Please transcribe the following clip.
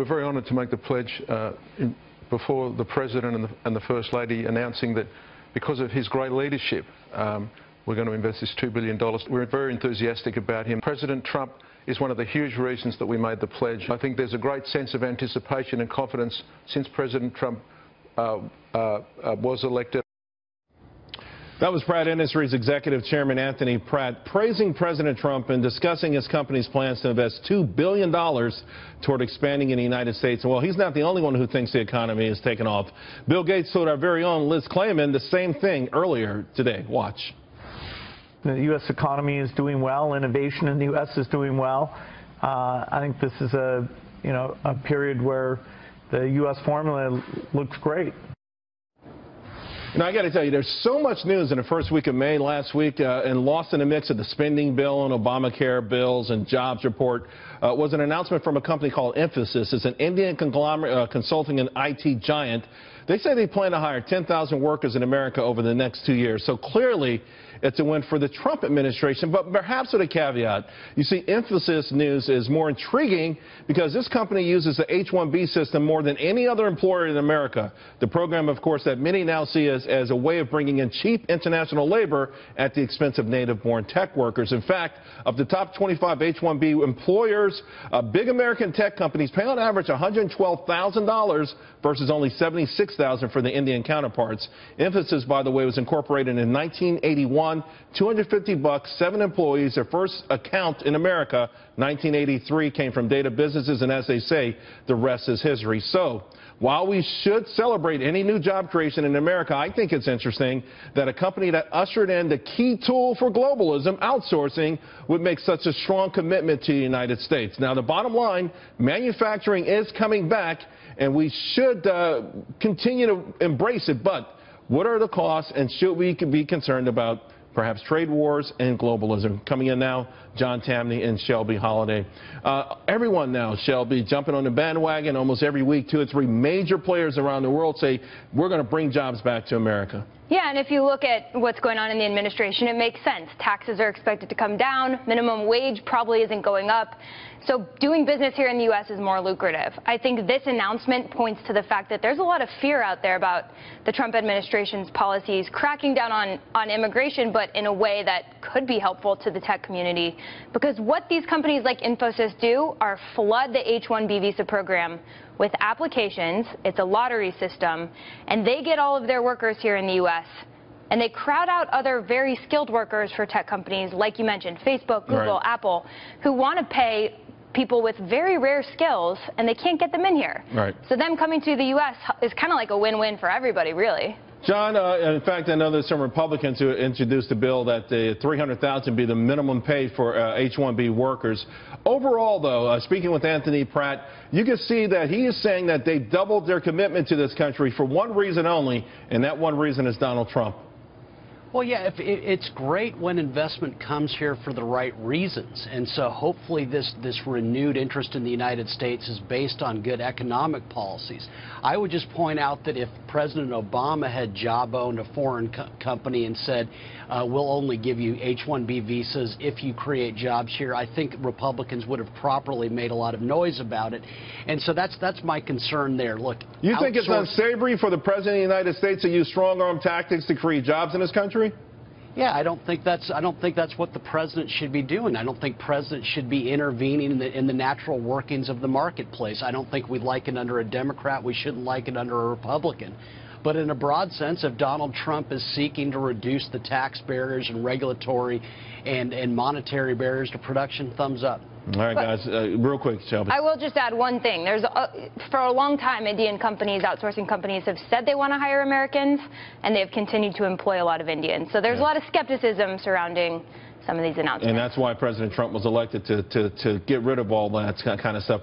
we're very honoured to make the pledge before the President and the First Lady, announcing that because of his great leadership, we're going to invest this $2 billion. We're very enthusiastic about him. President Trump is one of the huge reasons that we made the pledge. I think there's a great sense of anticipation and confidence since President Trump was elected. That was Pratt Industries Executive Chairman Anthony Pratt praising President Trump and discussing his company's plans to invest $2 billion toward expanding in the United States. And, well, he's not the only one who thinks the economy is taking off. Bill Gates told our very own Liz Clayman the same thing earlier today. Watch. The U.S. economy is doing well. Innovation in the U.S. is doing well. I think this is a period where the U.S. formula looks great. I got to tell you, there's so much news in the first week of May last week, and lost in the mix of the spending bill and Obamacare bills and jobs report was an announcement from a company called Infosys. It's an Indian conglomerate consulting and IT giant. They say they plan to hire 10,000 workers in America over the next 2 years. So clearly, it's a win for the Trump administration, but perhaps with a caveat. You see, Infosys news is more intriguing because this company uses the H-1B system more than any other employer in America. The program, of course, that many now see as a way of bringing in cheap international labor at the expense of native-born tech workers. In fact, of the top 25 H-1B employers, big American tech companies pay on average $112,000 versus only $76,000 for the Indian counterparts. Infosys, by the way, was incorporated in 1981. $250, 7 employees, their first account in America. 1983 came from data businesses, and as they say, the rest is history. So while we should celebrate any new job creation in America, I think it's interesting that a company that ushered in the key tool for globalism, outsourcing, would make such a strong commitment to the United States. Now, the bottom line, manufacturing is coming back, and we should continue to embrace it. But what are the costs, and should we be concerned about perhaps trade wars and globalism? Coming in now, John Tamny and Shelby Holiday. Everyone now, Shelby, jumping on the bandwagon almost every week. 2 or 3 major players around the world say, we're going to bring jobs back to America. Yeah, and if you look at what's going on in the administration, it makes sense. Taxes are expected to come down. Minimum wage probably isn't going up. So doing business here in the U.S. is more lucrative. I think this announcement points to the fact that there's a lot of fear out there about the Trump administration's policies cracking down on immigration, but in a way that could be helpful to the tech community. Because what these companies like Infosys do are flood the H-1B visa program with applications. It's a lottery system, and they get all of their workers here in the U.S., and they crowd out other very skilled workers for tech companies, like you mentioned, Facebook, Google, Right. Apple, who want to pay people with very rare skills, and they can't get them in here. Right. So them coming to the U.S. is kind of like a win-win for everybody, really. John, in fact, I know there's some Republicans who introduced a bill that the $300,000 be the minimum pay for H-1B workers. Overall, though, speaking with Anthony Pratt, you can see that he is saying that they doubled their commitment to this country for one reason only, and that one reason is Donald Trump. Well, yeah, it's great when investment comes here for the right reasons. And so hopefully this renewed interest in the United States is based on good economic policies. I would just point out that if President Obama had job-owned a foreign company and said, we'll only give you H-1B visas if you create jobs here, I think Republicans would have properly made a lot of noise about it. And so that's my concern there. Look, you think it's unsavory for the President of the United States to use strong-arm tactics to create jobs in this country? Yeah, I don't think that's what the president should be doing. I don't think president should be intervening in the natural workings of the marketplace. I don't think we'd like it under a Democrat. We shouldn't like it under a Republican. But in a broad sense, if Donald Trump is seeking to reduce the tax barriers and regulatory and monetary barriers to production, thumbs up. All right, guys, real quick, Shelby. I will just add one thing. For a long time, Indian companies, outsourcing companies, have said they want to hire Americans, and they've continued to employ a lot of Indians. So there's a lot of skepticism surrounding some of these announcements. And that's why President Trump was elected to get rid of all that kind of stuff.